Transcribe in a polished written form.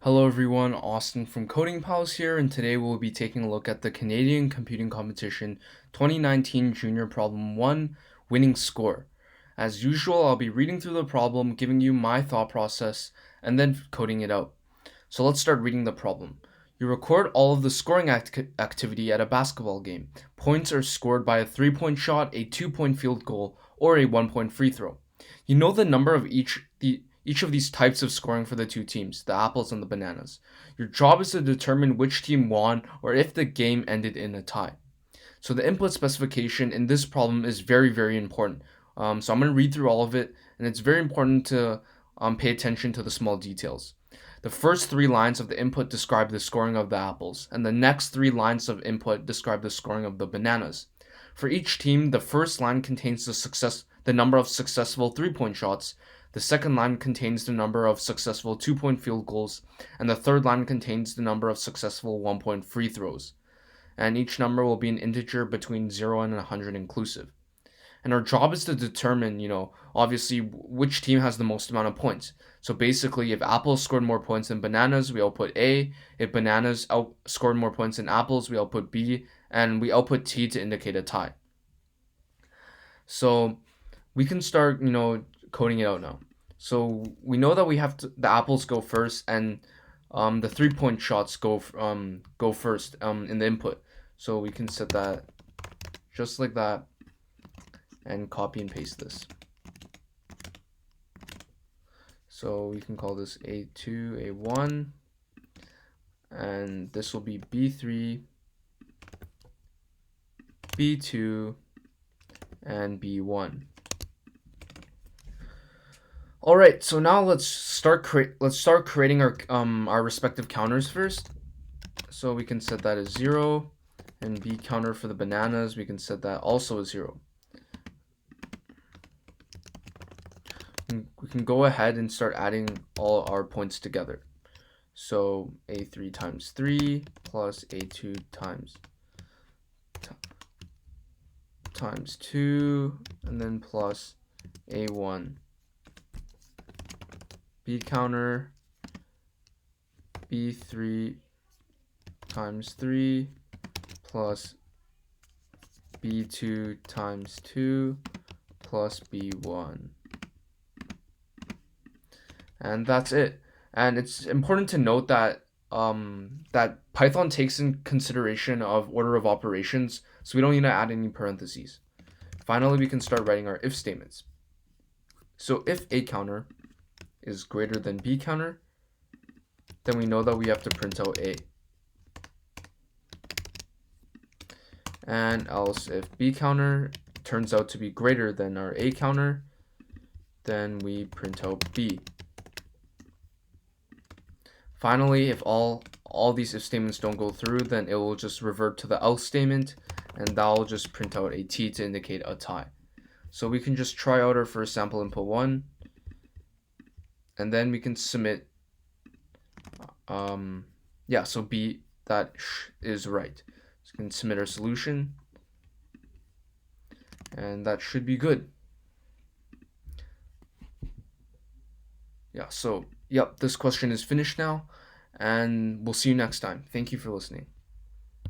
Hello everyone, Austin from Coding Pals here, and today we'll be taking a look at the Canadian Computing Competition 2019 Junior Problem 1 winning score. As usual, I'll be reading through the problem, giving you my thought process, and then coding it out. So let's start reading the problem. You record all of the scoring activity at a basketball game. Points are scored by a 3-point shot, a 2-point field goal, or a 1-point free throw. You know the number of each of these types of scoring for the two teams, the apples and the bananas. Your job is to determine which team won or if the game ended in a tie. So the input specification in this problem is very, very important. So I'm going to read through all of it, and it's very important to pay attention to the small details. The first three lines of the input describe the scoring of the apples, and the next three lines of input describe the scoring of the bananas. For each team, the first line contains the number of successful 3-point shots, the second line contains the number of successful 2-point field goals, and the third line contains the number of successful 1-point free throws. And each number will be an integer between 0 and 100 inclusive. And our job is to determine, obviously which team has the most amount of points. So basically, if apples scored more points than bananas, we output A. If bananas scored more points than apples, we output B. And we output T to indicate a tie. So we can start, coding it out now. So we know that we have the apples go first, and the 3-point shots go first in the input. So we can set that just like that and copy and paste this. So we can call this A2, A1, and this will be B3, B2, and B1. All right, so now let's start creating our respective counters first. So we can set that as 0, and B counter for the bananas, we can set that also as 0. We can go ahead and start adding all our points together. So A3 times 3 plus A2 times 2, and then plus A1 B counter B3 times 3 plus B2 times 2 plus B1. And that's it. And it's important to note that that Python takes in consideration of order of operations, so we don't need to add any parentheses. Finally, we can start writing our if statements. So if A counter is greater than B counter, then we know that we have to print out A. And else if B counter turns out to be greater than our A counter, then we print out B. Finally, if all these if statements don't go through, then it will just revert to the else statement, and that will just print out a T to indicate a tie. So we can just try out our first sample input 1, and then we can submit. So B, that is right. So we can submit our solution, and that should be good. Yeah, so yep, this question is finished now, and we'll see you next time. Thank you for listening.